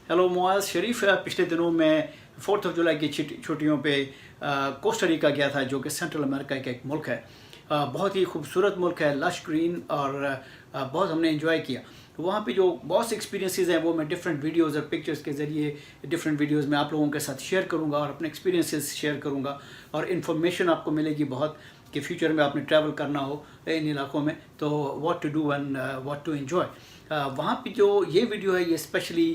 Hello Muaz शरीफ, पिछले दिनों मैं 4 जुलाई की छुट्टियों पे कोस्टा रिका गया था, जो कि सेंट्रल अमेरिका का एक मुल्क है। बहुत ही खूबसूरत मुल्क है, लश ग्रीन, और बहुत हमने एंजॉय किया। तो वहाँ पे जो बहुत से एक्सपीरियंसेस हैं वो मैं डिफरेंट वीडियोज़ और पिक्चर्स के ज़रिए डिफरेंट वीडियोज़ में आप लोगों के साथ शेयर करूँगा और अपने एक्सपीरियंसेस शेयर करूँगा, और इन्फॉर्मेशन आपको मिलेगी बहुत कि फ्यूचर में आपने ट्रैवल करना हो इन इलाकों में तो what to do and what to enjoy. वहाँ पे जो ये वीडियो है ये स्पेशली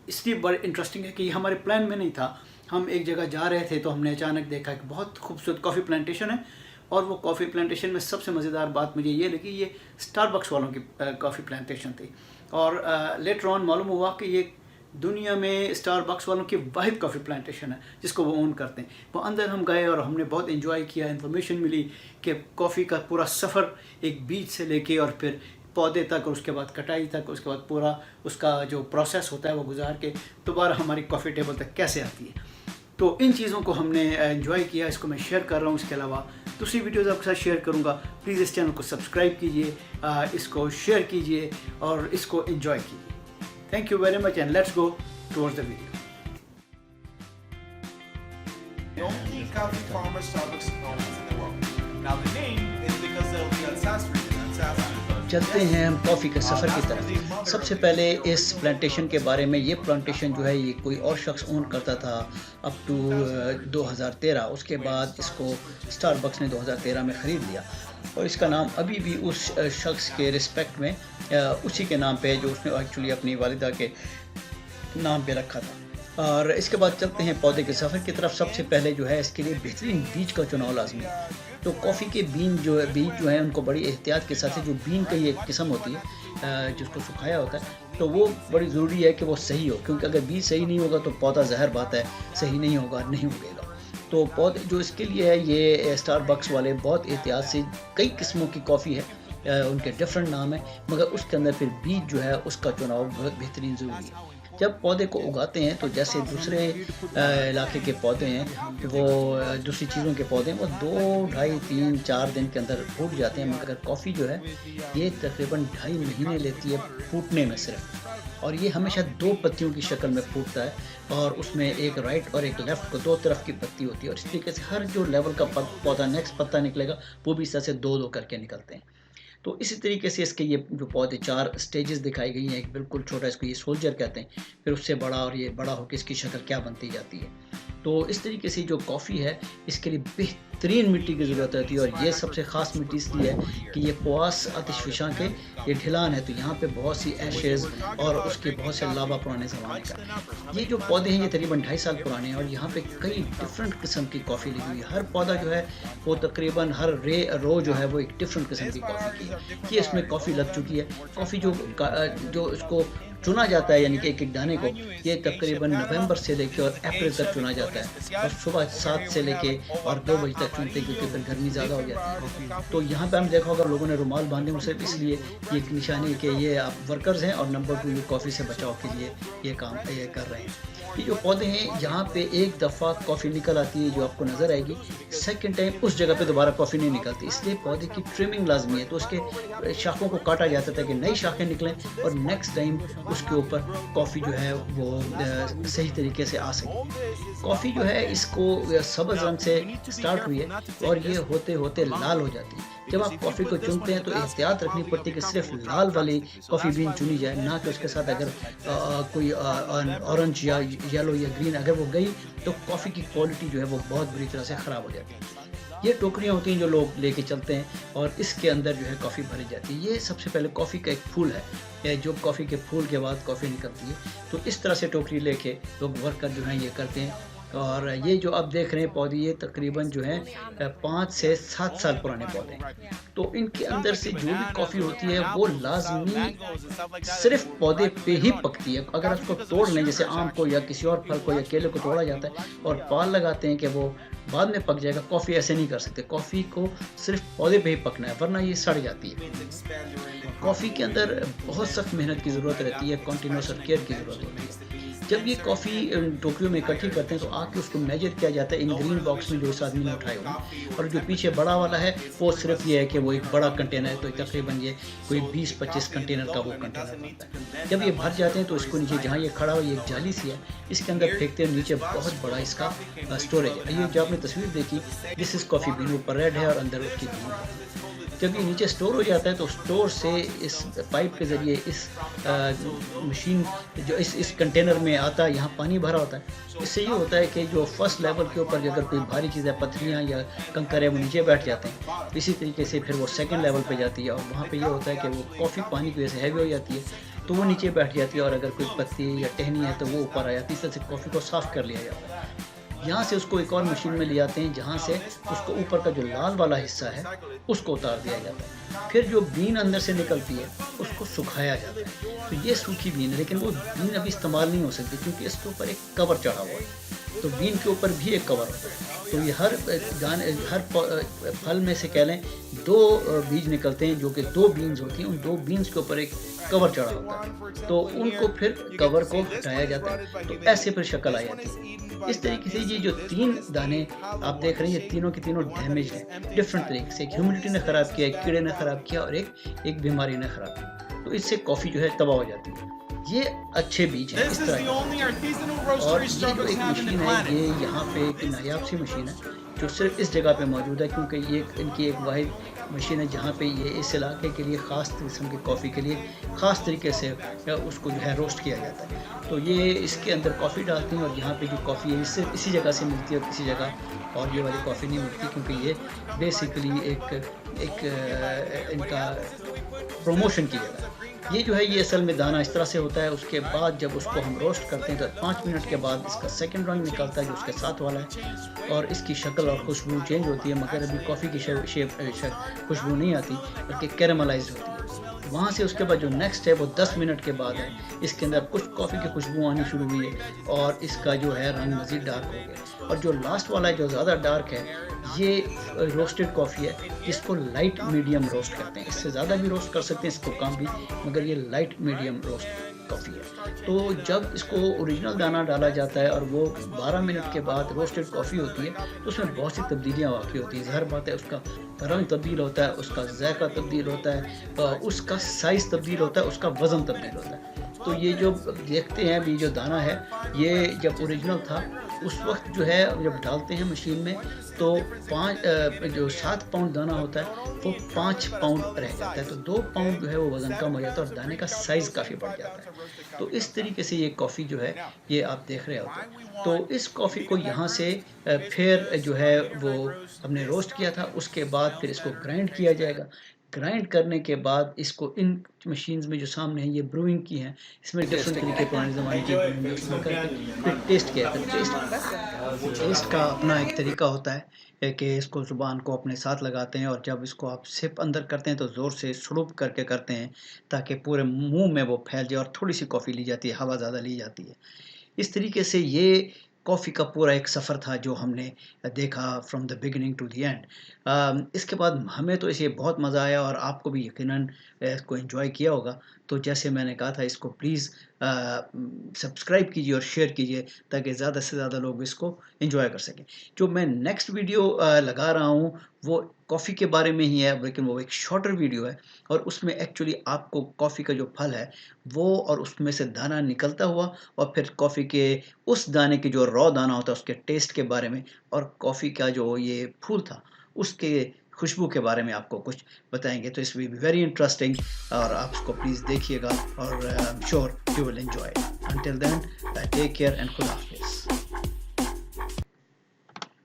इसलिए बड़ा इंटरेस्टिंग है कि हमारे प्लान में नहीं था। हम एक जगह जा रहे थे तो हमने अचानक देखा कि बहुत खूबसूरत कॉफ़ी प्लांटेशन है, और वो कॉफ़ी प्लांटेशन में सबसे मज़ेदार बात मुझे ये लगी, ये स्टारबक्स वालों की कॉफ़ी प्लांटेशन थी। और लेटर ऑन मालूम हुआ कि ये दुनिया में स्टारबक्स वालों की वाहिद कॉफ़ी प्लांटेशन है जिसको वो ओन करते हैं। वो अंदर हम गए और हमने बहुत एंजॉय किया। इन्फॉर्मेशन मिली कि कॉफ़ी का पूरा सफ़र एक बीज से लेके और फिर पौधे तक, और उसके बाद कटाई तक, उसके बाद पूरा उसका जो प्रोसेस होता है वो गुजार के दोबारा हमारी कॉफ़ी टेबल तक कैसे आती है। तो इन चीज़ों को हमने एंजॉय किया, इसको मैं शेयर कर रहा हूँ। इसके अलावा दूसरी वीडियोज़ आपके साथ शेयर करूँगा। प्लीज़ इस चैनल को सब्सक्राइब कीजिए, इसको शेयर कीजिए और इसको एंजॉय कीजिए। Thank you very much, and let's go towards the video. The only coffee farmer Starbucks owns in the world. Now the name is because of the Alsace region. चलते हैं हम coffee के सफ़र की तरफ। सबसे पहले इस प्लांटेशन के बारे में, ये प्लांटेशन जो है ये कोई और शख्स ओन करता था अप टू 2013। उसके बाद इसको स्टारबक्स ने 2013 में ख़रीद लिया, और इसका नाम अभी भी उस शख्स के रिस्पेक्ट में उसी के नाम पे है जो उसने एक्चुअली अपनी वालिदा के नाम पे रखा था। और इसके बाद चलते हैं पौधे के सफ़र की तरफ। सबसे पहले जो है इसके लिए बेहतरीन बीज का चुनाव लाजमी है। तो कॉफ़ी के बीज जो है उनको बड़ी एहतियात के साथ, जो बीन का ये किस्म होती है जिसको सुखाया होता है, तो वो बड़ी ज़रूरी है कि वो सही हो, क्योंकि अगर बीज सही नहीं होगा तो पौधा जहर बात है, सही नहीं होगा, नहीं उगेगा। तो पौधे जो इसके लिए है, ये स्टारबक्स वाले बहुत एहतियात से, कई किस्मों की कॉफ़ी है, उनके डिफरेंट नाम है, मगर उसके अंदर फिर बीज जो है उसका चुनाव बहुत बेहतरीन ज़रूरी है। जब पौधे को उगाते हैं तो जैसे दूसरे इलाके के पौधे हैं, वो दूसरी चीज़ों के पौधे हैं, वो 2, ढाई, 3, 4 दिन के अंदर फूट जाते हैं, मगर कॉफ़ी जो है ये तकरीबन 2.5 महीने लेती है फूटने में सिर्फ। और ये हमेशा 2 पत्तियों की शक्ल में फूटता है, और उसमें एक राइट और एक लेफ़्ट को 2 तरफ की पत्ती होती है, और इस तरीके से हर जो लेवल का पौधा नेक्स्ट पत्ता निकलेगा वो भी इस तरह से 2-2 करके निकलते हैं। तो इसी तरीके से इसके ये जो पौधे 4 स्टेजेस दिखाई गई हैं। एक बिल्कुल छोटा, इसको ये सोल्जर कहते हैं, फिर उससे बड़ा, और ये बड़ा होकर इसकी शक्ल क्या बनती जाती है। तो इस तरीके से जो कॉफ़ी है इसके लिए बेहतरीन मिट्टी की ज़रूरत होती है, और ये सबसे ख़ास मिट्टी इसलिए है कि ये पवास आतिशफशां के ये ढलान है, तो यहाँ पे बहुत सी एशेज़ और उसके बहुत से लावा पुराने ज़माने का। ये जो पौधे हैं ये तकरीबन 2.5 साल पुराने हैं, और यहाँ पे कई डिफरेंट किस्म की कॉफ़ी लगी हुई है। हर पौधा जो है वो तकरीबन हर रो जो है वो एक डिफरेंट किस्म की कॉफ़ी की है। ये इसमें कॉफ़ी लग चुकी है। कॉफ़ी जो इसको चुना जाता है, यानी कि एक दाने को, ये तकरीबन नवंबर से लेकर और अप्रैल तक चुना जाता है, और सुबह 7 से लेके और 2 बजे तक चुनते हैं, क्योंकि फिर गर्मी ज़्यादा हो जाती है। तो यहाँ पे हम देखा होगा लोगों ने रुमाल बांधे हुए, सिर्फ इसलिए ये एक निशानी कि ये आप वर्कर्स हैं, और नंबर 2 ये कॉफ़ी से बचाव के लिए ये काम ये कर रहे हैं। ये जो पौधे हैं यहाँ पे एक दफ़ा कॉफ़ी निकल आती है जो आपको नज़र आएगी, सेकंड टाइम उस जगह पे दोबारा कॉफ़ी नहीं निकलती, इसलिए पौधे की ट्रिमिंग लाजमी है। तो उसके शाखों को काटा जाता था कि नई शाखें निकलें, और नेक्स्ट टाइम उसके ऊपर कॉफ़ी जो है वो सही तरीके से आ सके। कॉफ़ी जो है इसको सब्ज़ रंग से स्टार्ट हुई है, और ये होते होते लाल हो जाती है। जब आप कॉफ़ी को चुनते हैं तो एहतियात रखनी पड़ती है कि सिर्फ लाल वाली कॉफ़ी बीन चुनी जाए, ना कि उसके साथ अगर कोई ऑरेंज या येलो या ग्रीन अगर वो गई तो कॉफ़ी की क्वालिटी जो है वो बहुत बुरी तरह से ख़राब हो जाती है। ये टोकरियाँ होती हैं जो लोग लेके चलते हैं, और इसके अंदर जो है कॉफ़ी भरी जाती है। ये सबसे पहले कॉफ़ी का एक फूल है, जो कॉफ़ी के फूल के बाद कॉफ़ी निकलती है। तो इस तरह से टोकरी लेके लोग वर्कर जो हैं ये करते हैं। और ये जो आप देख रहे हैं पौधे, ये तकरीबन जो है 5 से 7 साल पुराने पौधे हैं। तो इनके अंदर से जो भी कॉफ़ी होती है वो लाजमी सिर्फ पौधे पे ही पकती है। अगर उसको तोड़ लें, जैसे आम को या किसी और फल को या केले को तोड़ा जाता है और पाल लगाते हैं कि वो बाद में पक जाएगा, कॉफ़ी ऐसे नहीं कर सकते। कॉफ़ी को सिर्फ पौधे पे ही पकना है, वरना ये सड़ जाती है। कॉफ़ी के अंदर बहुत सख्त मेहनत की ज़रूरत रहती है, कॉन्टिन्यूस और केयर की ज़रूरत होती है। जब ये कॉफ़ी टोक्यो में इकट्ठी करते हैं तो आके उसको मेजर किया जाता है इन ग्रीन बॉक्स में जो इस आदमी ने उठाए हुए हैं, और जो पीछे बड़ा वाला है वो सिर्फ ये है कि वो एक बड़ा कंटेनर है, तो तकरीबन ये कोई 20-25 कंटेनर का वो कंटेनर बनता है। जब ये भर जाते हैं तो इसको नीचे जहाँ ये खड़ा हो, ये एक जाली सी है, इसके अंदर फेंकते हैं, नीचे बहुत बड़ा इसका स्टोरेज है। ये जो आपने तस्वीर देखी, दिस इज़ कॉफ़ी बीन, ऊपर रेड है और अंदर उसकी बीन है। जब ये नीचे स्टोर हो जाता है तो स्टोर से इस पाइप के ज़रिए इस मशीन जो इस कंटेनर में आता है, यहाँ पानी भरा होता है। इससे ये होता है कि जो फर्स्ट लेवल के ऊपर अगर कोई भारी चीज़ है, पत्थरियाँ या कंकर है, वो नीचे बैठ जाते हैं। इसी तरीके से फिर वो सेकंड लेवल पे जाती है और वहाँ पे ये होता है कि वो कॉफ़ी पानी की वजह से हैवी हो जाती है, तो वो नीचे बैठ जाती है, और अगर कोई पत्ती या टहनी है तो वो ऊपर आ जाती है। इस तरह से कॉफ़ी को साफ़ कर लिया जाता है। यहाँ से उसको एक और मशीन में ले आते हैं, जहाँ से उसको ऊपर का जो लाल वाला हिस्सा है उसको उतार दिया जाता है। फिर जो बीन अंदर से निकलती है उसको सुखाया जाता है। तो ये सूखी बीन है, लेकिन वो बीन अभी इस्तेमाल नहीं हो सकती क्योंकि इसके ऊपर एक कवर चढ़ा हुआ है। तो बीन के ऊपर भी एक कवर होता है। तो ये हर फल में से कह लें 2 बीज निकलते हैं, जो कि 2 बीन्स होती हैं। उन 2 बीन्स के ऊपर एक कवर चढ़ा होता है, तो उनको फिर कवर को हटाया जाता है, तो ऐसे फिर शक्ल आ जाती है। इस तरीके से ये जो 3 दाने आप देख रहे हैं, ये तीनों के तीनों डैमेज हैं डिफरेंट तरीके से। एक ह्यूमिडिटी ने ख़राब किया, एक कीड़े ने ख़राब किया और एक बीमारी ने ख़राब किया। तो इससे कॉफ़ी जो है तबाह हो जाती है। ये अच्छे बीज हैं इस तरह के। और ये जो एक मशीन है, ये यहाँ पे एक नायाब सी मशीन है जो सिर्फ इस जगह पे मौजूद है, क्योंकि ये इनकी एक वाहिद मशीन है जहाँ पे ये इस इलाके के लिए ख़ास किस्म की कॉफ़ी के लिए ख़ास तरीके से उसको जो है रोस्ट किया जाता है। तो ये इसके अंदर कॉफ़ी डालते हैं और यहाँ पे जो कॉफ़ी है इससे इसी जगह से मिलती है और किसी जगह और ये वाली कॉफ़ी नहीं मिलती, क्योंकि ये बेसिकली एक इनका प्रमोशन की जगह है। ये जो है ये असल में दाना इस तरह से होता है। उसके बाद जब उसको हम रोस्ट करते हैं तो 5 मिनट के बाद इसका सेकंड रंग निकलता है जो उसके साथ वाला है, और इसकी शक्ल और खुशबू चेंज होती है, मगर अभी कॉफ़ी की खुशबू नहीं आती बल्कि कैरामलाइज होती है। वहाँ से उसके बाद जो नेक्स्ट है वो 10 मिनट के बाद है। इसके अंदर कुछ कॉफ़ी की खुशबू आनी शुरू हुई है और इसका जो है रंग मज़ीद डार्क हो गया। और जो लास्ट वाला है जो ज़्यादा डार्क है, ये रोस्टेड कॉफ़ी है जिसको लाइट मीडियम रोस्ट कहते हैं। इससे ज़्यादा भी रोस्ट कर सकते हैं, इसको कम भी, मगर ये लाइट मीडियम रोस्ट कॉफ़ी है। तो जब इसको ओरिजिनल दाना डाला जाता है और वो 12 मिनट के बाद रोस्टेड कॉफ़ी होती है तो उसमें बहुत सी तब्दीलियाँ वाक़ई होती हैं। ज़ाहिर बात है, उसका रंग तब्दील होता है, उसका ज़ायक़ा तब्दील होता है, उसका साइज़ तब्दील होता है, उसका वज़न तब्दील होता है। तो ये जो देखते हैं अभी जो दाना है, ये जब ओरिजिनल था उस वक्त जो है जब डालते हैं मशीन में तो 7 पाउंड दाना होता है वो 5 पाउंड रह जाता है। तो 2 पाउंड जो है वो वज़न कम हो जाता है और दाने का साइज़ काफ़ी बढ़ जाता है। तो इस तरीके से ये कॉफ़ी जो है ये आप देख रहे होते हैं। तो इस कॉफ़ी को यहाँ से फिर जो है वो हमने रोस्ट किया था, उसके बाद फिर इसको ग्राइंड किया जाएगा। ग्राइंड करने के बाद इसको इन मशीन्स में जो सामने हैं ये ब्रूइंग की हैं, इसमें डिफरेंट तरीके पुराने ज़माने की ब्रूइंग उसमें करके फिर टेस्ट किया जाता है। टेस्ट का अपना एक तरीका होता है कि इसको ज़ुबान को अपने साथ लगाते हैं और जब इसको आप सिप अंदर करते हैं तो ज़ोर से सुड़ुप करके करते हैं ताकि पूरे मुंह में वो फैल जाए और थोड़ी सी कॉफ़ी ली जाती है, हवा ज़्यादा ली जाती है। इस तरीके से ये कॉफ़ी का पूरा एक सफ़र था जो हमने देखा from the beginning to the end. इसके बाद हमें तो इसे बहुत मज़ा आया और आपको भी यकीनन इसको एंजॉय किया होगा। तो जैसे मैंने कहा था, इसको प्लीज़ सब्सक्राइब कीजिए और शेयर कीजिए ताकि ज़्यादा से ज़्यादा लोग इसको एंजॉय कर सकें। जो मैं नेक्स्ट वीडियो लगा रहा हूँ वो कॉफ़ी के बारे में ही है, लेकिन वो एक शॉर्टर वीडियो है और उसमें एक्चुअली आपको कॉफ़ी का जो फल है वो और उसमें से दाना निकलता हुआ और फिर कॉफ़ी के उस दाने के जो रॉ दाना होता है उसके टेस्ट के बारे में और कॉफ़ी का जो ये फूल था उसके खुशबू के बारे में आपको कुछ बताएंगे। तो इस विल बी वेरी इंटरेस्टिंग और आप इसको प्लीज़ देखिएगा और I am sure you will enjoy. Until then take care and खुदा हाफ़िज़।